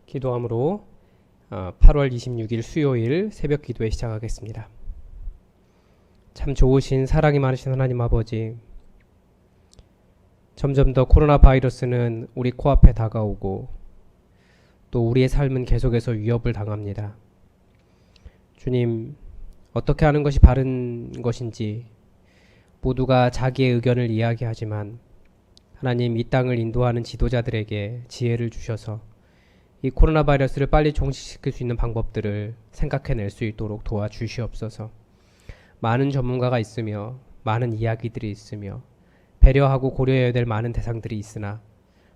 기도함으로 8월 26일 수요일 새벽 기도에 시작하겠습니다. 참 좋으신 사랑이 많으신 하나님 아버지, 점점 더 코로나 바이러스는 우리 코앞에 다가오고 또 우리의 삶은 계속해서 위협을 당합니다. 주님, 어떻게 하는 것이 바른 것인지 모두가 자기의 의견을 이야기하지만 하나님, 이 땅을 인도하는 지도자들에게 지혜를 주셔서 이 코로나 바이러스를 빨리 종식시킬 수 있는 방법들을 생각해낼 수 있도록 도와주시옵소서. 많은 전문가가 있으며 많은 이야기들이 있으며 배려하고 고려해야 될 많은 대상들이 있으나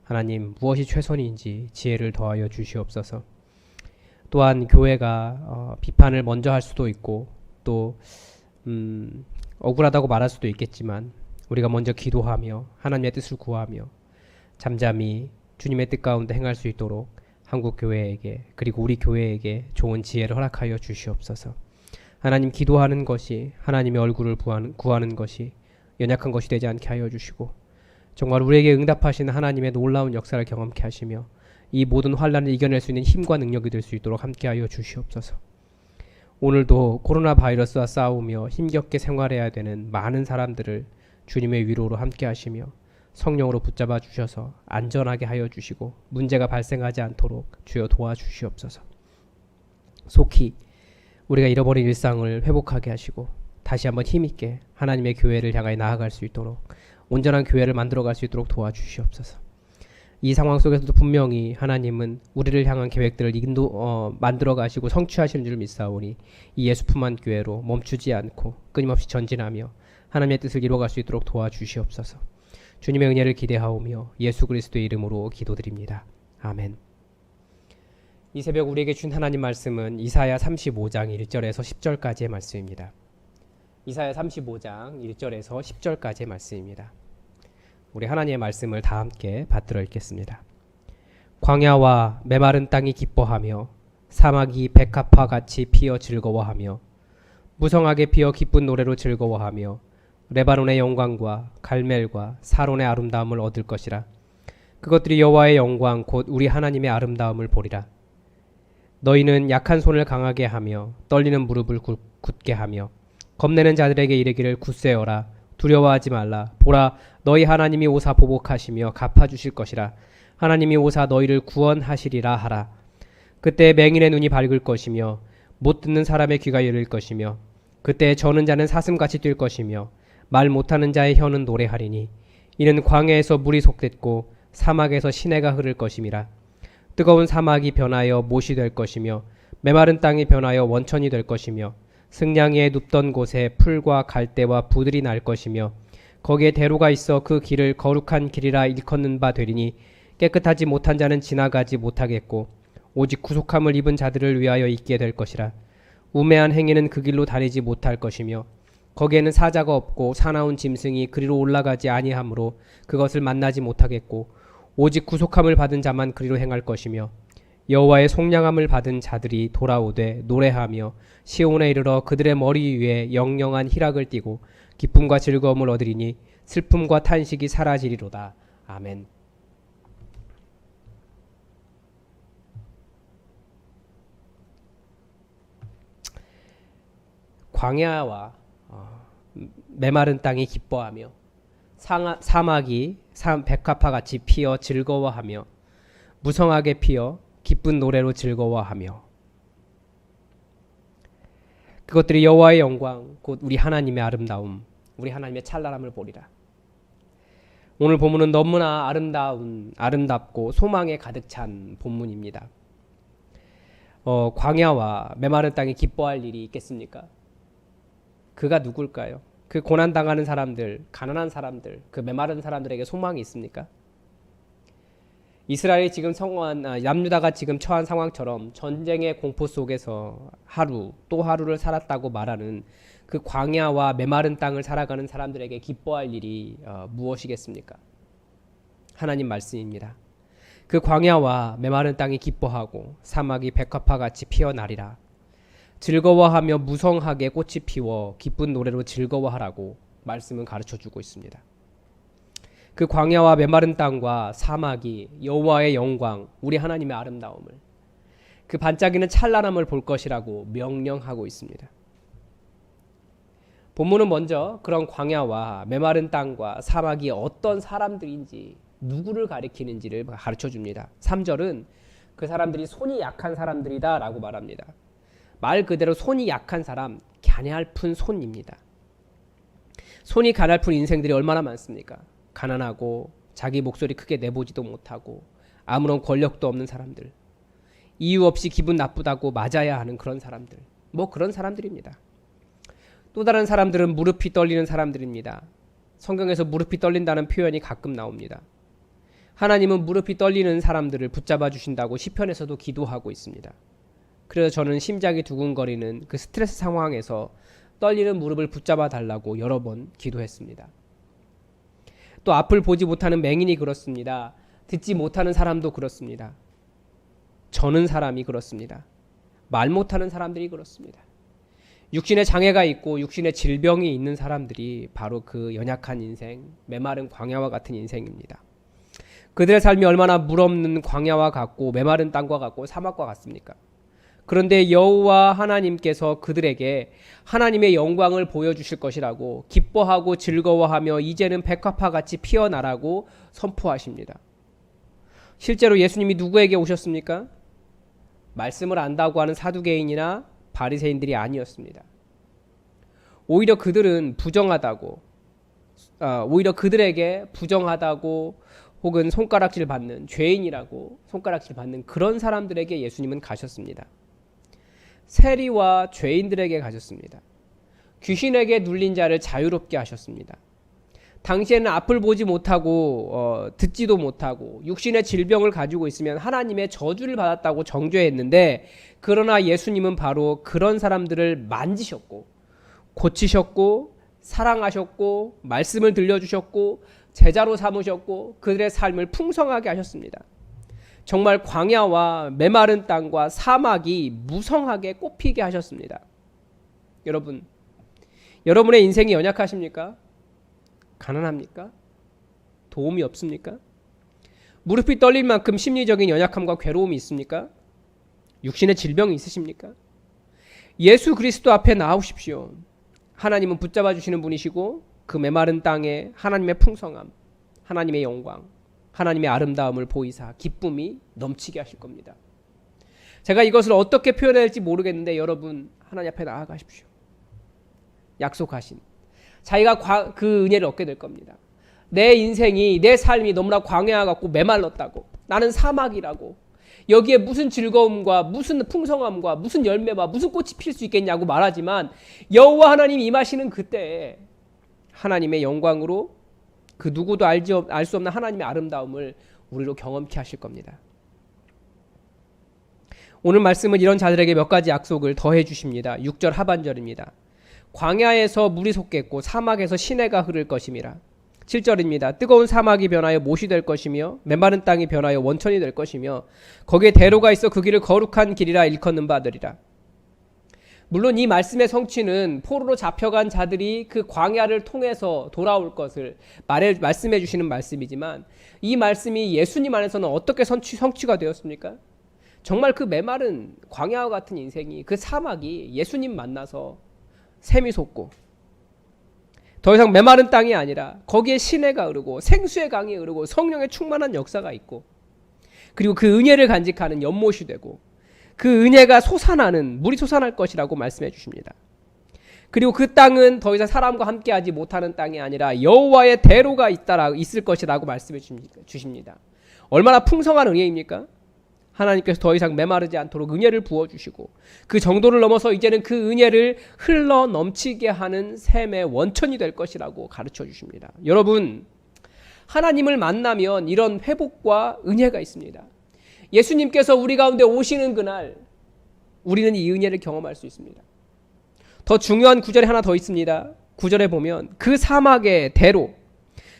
하나님, 무엇이 최선인지 지혜를 더하여 주시옵소서. 또한 교회가 비판을 먼저 할 수도 있고 또 억울하다고 말할 수도 있겠지만 우리가 먼저 기도하며 하나님의 뜻을 구하며 잠잠히 주님의 뜻 가운데 행할 수 있도록 한국교회에게 그리고 우리 교회에게 좋은 지혜를 허락하여 주시옵소서. 하나님, 기도하는 것이 하나님의 얼굴을 구하는 것이 연약한 것이 되지 않게 하여 주시고 정말 우리에게 응답하시는 하나님의 놀라운 역사를 경험케 하시며 이 모든 환난을 이겨낼 수 있는 힘과 능력이 될 수 있도록 함께 하여 주시옵소서. 오늘도 코로나 바이러스와 싸우며 힘겹게 생활해야 되는 많은 사람들을 주님의 위로로 함께 하시며 성령으로 붙잡아 주셔서 안전하게 하여 주시고 문제가 발생하지 않도록 주여 도와주시옵소서. 속히 우리가 잃어버린 일상을 회복하게 하시고 다시 한번 힘있게 하나님의 교회를 향하여 나아갈 수 있도록 온전한 교회를 만들어갈 수 있도록 도와주시옵소서. 이 상황 속에서도 분명히 하나님은 우리를 향한 계획들을 만들어 가시고 성취하시는 줄 믿사오니 이 예수 품한 교회로 멈추지 않고 끊임없이 전진하며 하나님의 뜻을 이루어갈 수 있도록 도와주시옵소서. 주님의 은혜를 기대하오며 예수 그리스도의 이름으로 기도드립니다. 아멘. 이 새벽 우리에게 준 하나님 말씀은 이사야 35장 1절에서 10절까지의 말씀입니다. 이사야 35장 1절에서 10절까지의 말씀입니다. 우리 하나님의 말씀을 다 함께 받들어 읽겠습니다. 광야와 메마른 땅이 기뻐하며 사막이 백합화 같이 피어 즐거워하며 무성하게 피어 기쁜 노래로 즐거워하며 레바논의 영광과 갈멜과 사론의 아름다움을 얻을 것이라. 그것들이 여호와의 영광 곧 우리 하나님의 아름다움을 보리라. 너희는 약한 손을 강하게 하며 떨리는 무릎을 굳게 하며 겁내는 자들에게 이르기를 굳세어라. 두려워하지 말라. 보라, 너희 하나님이 오사 보복하시며 갚아주실 것이라. 하나님이 오사 너희를 구원하시리라 하라. 그때 맹인의 눈이 밝을 것이며 못 듣는 사람의 귀가 열릴 것이며 그때 저는 자는 사슴같이 뛸 것이며 말 못하는 자의 혀는 노래하리니 이는 광야에서 물이 솟겠고 사막에서 시내가 흐를 것임이라. 뜨거운 사막이 변하여 못이 될 것이며 메마른 땅이 변하여 원천이 될 것이며 승냥이에 눕던 곳에 풀과 갈대와 부들이 날 것이며 거기에 대로가 있어 그 길을 거룩한 길이라 일컫는 바 되리니 깨끗하지 못한 자는 지나가지 못하겠고 오직 구속함을 입은 자들을 위하여 있게 될 것이라. 우매한 행위는 그 길로 다니지 못할 것이며 거기에는 사자가 없고 사나운 짐승이 그리로 올라가지 아니하므로 그것을 만나지 못하겠고 오직 구속함을 받은 자만 그리로 행할 것이며 여호와의 속량함을 받은 자들이 돌아오되 노래하며 시온에 이르러 그들의 머리 위에 영영한 희락을 띠고 기쁨과 즐거움을 얻으리니 슬픔과 탄식이 사라지리로다. 아멘. 광야와 메마른 땅이 기뻐하며 사막이 백합화같이 피어 즐거워하며 무성하게 피어 기쁜 노래로 즐거워하며 그것들이 여호와의 영광 곧 우리 하나님의 아름다움 우리 하나님의 찬란함을 보리라. 오늘 본문은 너무나 아름답고 소망에 가득 찬 본문입니다. 광야와 메마른 땅이 기뻐할 일이 있겠습니까? 그가 누굴까요? 그 고난당하는 사람들, 가난한 사람들, 그 메마른 사람들에게 소망이 있습니까? 이스라엘이 지금 남유다가 지금 처한 상황처럼 전쟁의 공포 속에서 하루 또 하루를 살았다고 말하는 그 광야와 메마른 땅을 살아가는 사람들에게 기뻐할 일이 무엇이겠습니까? 하나님 말씀입니다. 그 광야와 메마른 땅이 기뻐하고 사막이 백합화같이 피어나리라. 즐거워하며 무성하게 꽃이 피워 기쁜 노래로 즐거워하라고 말씀은 가르쳐주고 있습니다. 그 광야와 메마른 땅과 사막이 여호와의 영광, 우리 하나님의 아름다움을 그 반짝이는 찬란함을 볼 것이라고 명령하고 있습니다. 본문은 먼저 그런 광야와 메마른 땅과 사막이 어떤 사람들인지 누구를 가리키는지를 가르쳐 줍니다. 3절은 그 사람들이 손이 약한 사람들이다 라고 말합니다. 말 그대로 손이 약한 사람, 가냘픈 손입니다. 손이 가냘픈 인생들이 얼마나 많습니까? 가난하고 자기 목소리 크게 내보지도 못하고 아무런 권력도 없는 사람들, 이유 없이 기분 나쁘다고 맞아야 하는 그런 사람들, 그런 사람들입니다. 또 다른 사람들은 무릎이 떨리는 사람들입니다. 성경에서 무릎이 떨린다는 표현이 가끔 나옵니다. 하나님은 무릎이 떨리는 사람들을 붙잡아 주신다고 시편에서도 기도하고 있습니다. 그래서 저는 심장이 두근거리는 그 스트레스 상황에서 떨리는 무릎을 붙잡아 달라고 여러 번 기도했습니다. 또 앞을 보지 못하는 맹인이 그렇습니다. 듣지 못하는 사람도 그렇습니다. 저는 사람이 그렇습니다. 말 못하는 사람들이 그렇습니다. 육신의 장애가 있고 육신의 질병이 있는 사람들이 바로 그 연약한 인생, 메마른 광야와 같은 인생입니다. 그들의 삶이 얼마나 물 없는 광야와 같고 메마른 땅과 같고 사막과 같습니까? 그런데 여호와 하나님께서 그들에게 하나님의 영광을 보여주실 것이라고 기뻐하고 즐거워하며 이제는 백합화같이 피어나라고 선포하십니다. 실제로 예수님이 누구에게 오셨습니까? 말씀을 안다고 하는 사두개인이나 바리새인들이 아니었습니다. 오히려 그들은 오히려 그들에게 부정하다고 혹은 손가락질 받는 죄인이라고 손가락질 받는 그런 사람들에게 예수님은 가셨습니다. 세리와 죄인들에게 가셨습니다. 귀신에게 눌린 자를 자유롭게 하셨습니다. 당시에는 앞을 보지 못하고 듣지도 못하고 육신의 질병을 가지고 있으면 하나님의 저주를 받았다고 정죄했는데, 그러나 예수님은 바로 그런 사람들을 만지셨고 고치셨고 사랑하셨고 말씀을 들려주셨고 제자로 삼으셨고 그들의 삶을 풍성하게 하셨습니다. 정말 광야와 메마른 땅과 사막이 무성하게 꽃피게 하셨습니다. 여러분, 여러분의 인생이 연약하십니까? 가난합니까? 도움이 없습니까? 무릎이 떨릴 만큼 심리적인 연약함과 괴로움이 있습니까? 육신의 질병이 있으십니까? 예수 그리스도 앞에 나오십시오. 하나님은 붙잡아 주시는 분이시고 그 메마른 땅에 하나님의 풍성함, 하나님의 영광, 하나님의 아름다움을 보이사 기쁨이 넘치게 하실 겁니다. 제가 이것을 어떻게 표현해야 할지 모르겠는데 여러분, 하나님 앞에 나아가십시오. 약속하신 자기가 그 은혜를 얻게 될 겁니다. 내 인생이, 내 삶이 너무나 광야 같고 메말랐다고, 나는 사막이라고, 여기에 무슨 즐거움과 무슨 풍성함과 무슨 열매와 무슨 꽃이 필 수 있겠냐고 말하지만, 여호와 하나님이 임하시는 그때에 하나님의 영광으로 그 누구도 알 수 없는 하나님의 아름다움을 우리로 경험케 하실 겁니다. 오늘 말씀은 이런 자들에게 몇 가지 약속을 더해 주십니다. 6절 하반절입니다. 광야에서 물이 솟겠고 사막에서 시내가 흐를 것임이라. 7절입니다. 뜨거운 사막이 변하여 못이 될 것이며 메마른 땅이 변하여 원천이 될 것이며 거기에 대로가 있어 그 길을 거룩한 길이라 일컫는 바들이라. 물론 이 말씀의 성취는 포로로 잡혀간 자들이 그 광야를 통해서 돌아올 것을 말씀해 주시는 말씀이지만, 이 말씀이 예수님 안에서는 어떻게 성취가 되었습니까? 정말 그 메마른 광야와 같은 인생이, 그 사막이 예수님 만나서 샘이 솟고 더 이상 메마른 땅이 아니라 거기에 시내가 흐르고 생수의 강이 흐르고 성령의 충만한 역사가 있고, 그리고 그 은혜를 간직하는 연못이 되고 그 은혜가 솟아나는, 물이 솟아날 것이라고 말씀해 주십니다. 그리고 그 땅은 더 이상 사람과 함께하지 못하는 땅이 아니라 여호와의 대로가 있을 것이라고 말씀해 주십니다. 얼마나 풍성한 은혜입니까? 하나님께서 더 이상 메마르지 않도록 은혜를 부어주시고 그 정도를 넘어서 이제는 그 은혜를 흘러 넘치게 하는 샘의 원천이 될 것이라고 가르쳐 주십니다. 여러분, 하나님을 만나면 이런 회복과 은혜가 있습니다. 예수님께서 우리 가운데 오시는 그날 우리는 이 은혜를 경험할 수 있습니다. 더 중요한 구절이 하나 더 있습니다. 9절에 보면 그 사막의 대로,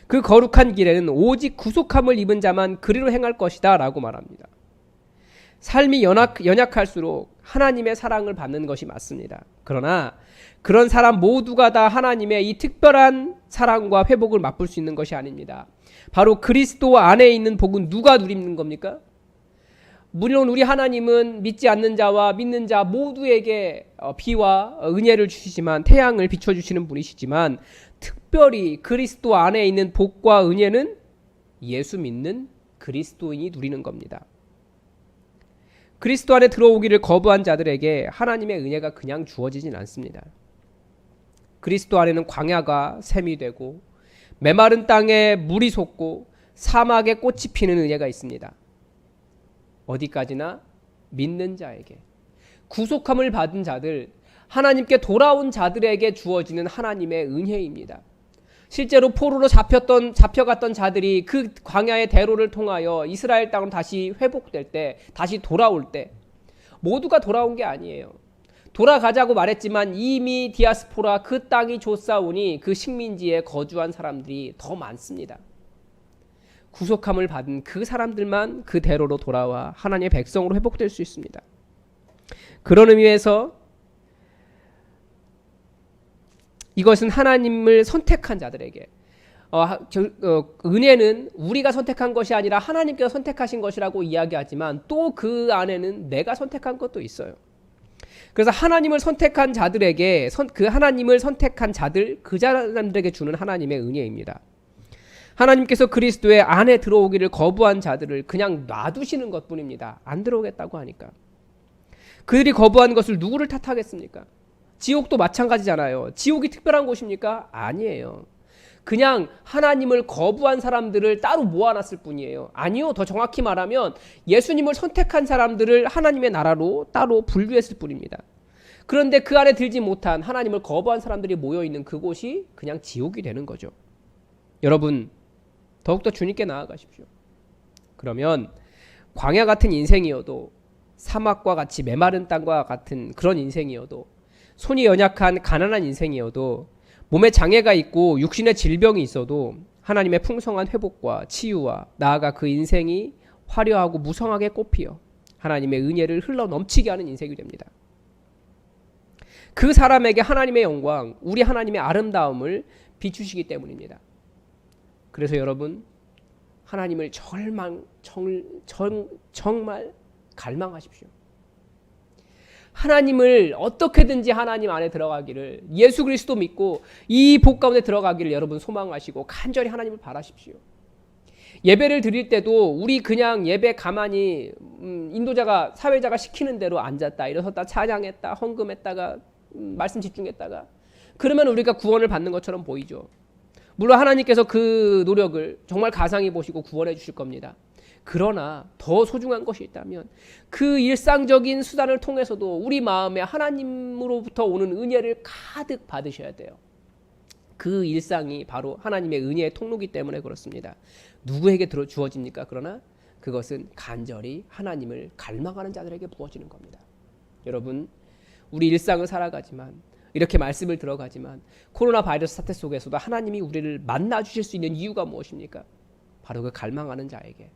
그 거룩한 길에는 오직 구속함을 입은 자만 그리로 행할 것이다 라고 말합니다. 삶이 연약할수록 하나님의 사랑을 받는 것이 맞습니다. 그러나 그런 사람 모두가 다 하나님의 이 특별한 사랑과 회복을 맛볼 수 있는 것이 아닙니다. 바로 그리스도 안에 있는 복은 누가 누리는 겁니까? 물론 우리 하나님은 믿지 않는 자와 믿는 자 모두에게 비와 은혜를 주시지만, 태양을 비춰주시는 분이시지만, 특별히 그리스도 안에 있는 복과 은혜는 예수 믿는 그리스도인이 누리는 겁니다. 그리스도 안에 들어오기를 거부한 자들에게 하나님의 은혜가 그냥 주어지진 않습니다. 그리스도 안에는 광야가 샘이 되고 메마른 땅에 물이 솟고 사막에 꽃이 피는 은혜가 있습니다. 어디까지나 믿는 자에게, 구속함을 받은 자들, 하나님께 돌아온 자들에게 주어지는 하나님의 은혜입니다. 실제로 포로로 잡혀갔던 자들이 그 광야의 대로를 통하여 이스라엘 땅으로 다시 회복될 때, 다시 돌아올 때 모두가 돌아온 게 아니에요. 돌아가자고 말했지만 이미 디아스포라, 그 땅이 좁사오니 그 식민지에 거주한 사람들이 더 많습니다. 구속함을 받은 그 사람들만 그 대로로 돌아와 하나님의 백성으로 회복될 수 있습니다. 그런 의미에서 이것은 하나님을 선택한 자들에게, 은혜는 우리가 선택한 것이 아니라 하나님께서 선택하신 것이라고 이야기하지만, 또 그 안에는 내가 선택한 것도 있어요. 그래서 하나님을 선택한 자들에게, 그 하나님을 선택한 자들, 그 사람들에게 주는 하나님의 은혜입니다. 하나님께서 그리스도의 안에 들어오기를 거부한 자들을 그냥 놔두시는 것뿐입니다. 안 들어오겠다고 하니까. 그들이 거부한 것을 누구를 탓하겠습니까? 지옥도 마찬가지잖아요. 지옥이 특별한 곳입니까? 아니에요. 그냥 하나님을 거부한 사람들을 따로 모아놨을 뿐이에요. 아니요, 더 정확히 말하면 예수님을 선택한 사람들을 하나님의 나라로 따로 분류했을 뿐입니다. 그런데 그 안에 들지 못한, 하나님을 거부한 사람들이 모여있는 그곳이 그냥 지옥이 되는 거죠. 여러분, 더욱더 주님께 나아가십시오. 그러면 광야 같은 인생이어도, 사막과 같이 메마른 땅과 같은 그런 인생이어도, 손이 연약한 가난한 인생이어도, 몸에 장애가 있고 육신의 질병이 있어도 하나님의 풍성한 회복과 치유와 나아가 그 인생이 화려하고 무성하게 꽃피어 하나님의 은혜를 흘러 넘치게 하는 인생이 됩니다. 그 사람에게 하나님의 영광, 우리 하나님의 아름다움을 비추시기 때문입니다. 그래서 여러분, 하나님을 정말 갈망하십시오. 하나님을 어떻게든지 하나님 안에 들어가기를, 예수 그리스도 믿고 이 복 가운데 들어가기를 여러분 소망하시고 간절히 하나님을 바라십시오. 예배를 드릴 때도 우리 그냥 예배 가만히 인도자가, 사회자가 시키는 대로 앉았다 일어섰다 찬양했다 헌금했다가 말씀 집중했다가 그러면 우리가 구원을 받는 것처럼 보이죠. 물론 하나님께서 그 노력을 정말 가상히 보시고 구원해 주실 겁니다. 그러나 더 소중한 것이 있다면 그 일상적인 수단을 통해서도 우리 마음에 하나님으로부터 오는 은혜를 가득 받으셔야 돼요. 그 일상이 바로 하나님의 은혜의 통로이기 때문에 그렇습니다. 누구에게 주어집니까? 그러나 그것은 간절히 하나님을 갈망하는 자들에게 부어지는 겁니다. 여러분, 우리 일상을 살아가지만, 이렇게 말씀을 들어가지만, 코로나 바이러스 사태 속에서도 하나님이 우리를 만나 주실 수 있는 이유가 무엇입니까? 바로 그 갈망하는 자에게,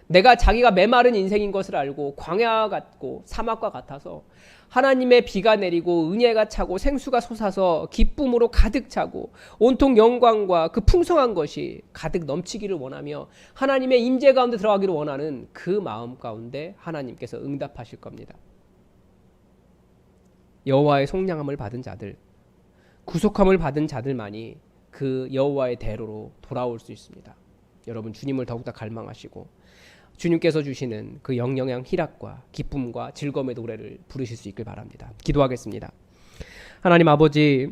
내가 자기가 메마른 인생인 것을 알고 광야 같고 사막과 같아서 하나님의 비가 내리고 은혜가 차고 생수가 솟아서 기쁨으로 가득 차고 온통 영광과 그 풍성한 것이 가득 넘치기를 원하며 하나님의 임재 가운데 들어가기를 원하는 그 마음 가운데 하나님께서 응답하실 겁니다. 여호와의 속량함을 받은 자들, 구속함을 받은 자들만이 그 여호와의 대로로 돌아올 수 있습니다. 여러분, 주님을 더욱더 갈망하시고 주님께서 주시는 그 영영한 희락과 기쁨과 즐거움의 노래를 부르실 수 있길 바랍니다. 기도하겠습니다. 하나님 아버지,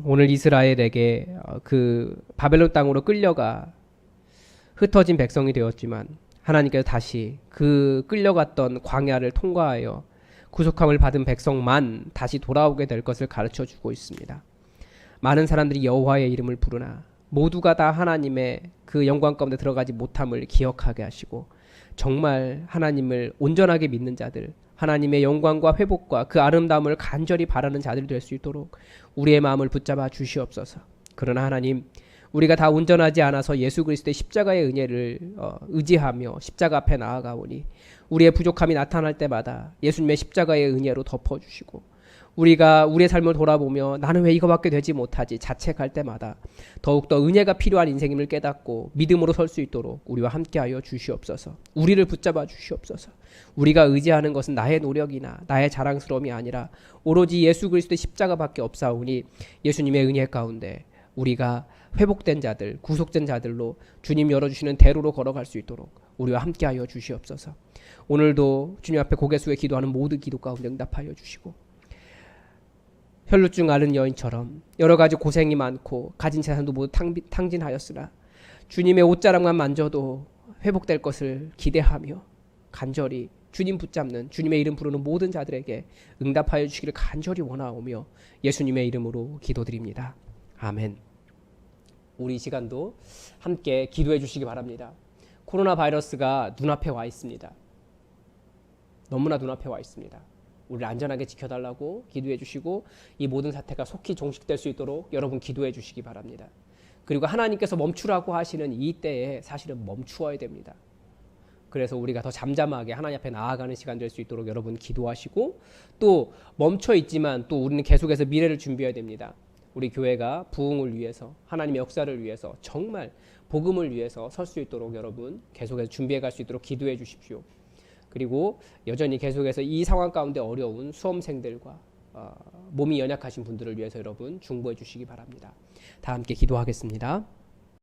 오늘 이스라엘에게 그 바벨론 땅으로 끌려가 흩어진 백성이 되었지만 하나님께서 다시 그 끌려갔던 광야를 통과하여 구속함을 받은 백성만 다시 돌아오게 될 것을 가르쳐주고 있습니다. 많은 사람들이 여호와의 이름을 부르나 모두가 다 하나님의 그 영광 가운데 들어가지 못함을 기억하게 하시고, 정말 하나님을 온전하게 믿는 자들, 하나님의 영광과 회복과 그 아름다움을 간절히 바라는 자들이 될 수 있도록 우리의 마음을 붙잡아 주시옵소서. 그러나 하나님, 우리가 다 온전하지 않아서 예수 그리스도의 십자가의 은혜를 의지하며 십자가 앞에 나아가오니 우리의 부족함이 나타날 때마다 예수님의 십자가의 은혜로 덮어주시고 우리가 우리의 삶을 돌아보며 나는 왜 이거밖에 되지 못하지 자책할 때마다 더욱더 은혜가 필요한 인생임을 깨닫고 믿음으로 설 수 있도록 우리와 함께하여 주시옵소서. 우리를 붙잡아 주시옵소서. 우리가 의지하는 것은 나의 노력이나 나의 자랑스러움이 아니라 오로지 예수 그리스도의 십자가밖에 없사오니 예수님의 은혜 가운데 우리가 회복된 자들, 구속된 자들로 주님 열어주시는 대로로 걸어갈 수 있도록 우리와 함께하여 주시옵소서. 오늘도 주님 앞에 고개 숙여 기도하는 모든 기도 가운데 응답하여 주시고 혈루증 앓은 여인처럼 여러 가지 고생이 많고 가진 재산도 모두 탕진하였으나 주님의 옷자락만 만져도 회복될 것을 기대하며 간절히 주님 붙잡는 주님의 이름 부르는 모든 자들에게 응답하여 주시기를 간절히 원하오며 예수님의 이름으로 기도드립니다. 아멘. 우리 이 시간도 함께 기도해 주시기 바랍니다. 코로나 바이러스가 눈앞에 와 있습니다. 너무나 눈앞에 와 있습니다. 우리를 안전하게 지켜달라고 기도해 주시고 이 모든 사태가 속히 종식될 수 있도록 여러분 기도해 주시기 바랍니다. 그리고 하나님께서 멈추라고 하시는 이 때에 사실은 멈추어야 됩니다. 그래서 우리가 더 잠잠하게 하나님 앞에 나아가는 시간 될 수 있도록 여러분 기도하시고 또 멈춰 있지만 또 우리는 계속해서 미래를 준비해야 됩니다. 우리 교회가 부흥을 위해서 하나님의 역사를 위해서 정말 복음을 위해서 설 수 있도록 여러분 계속해서 준비해 갈 수 있도록 기도해 주십시오. 그리고 여전히 계속해서 이 상황 가운데 어려운 수험생들과 몸이 연약하신 분들을 위해서 여러분 중보해 주시기 바랍니다. 다 함께 기도하겠습니다.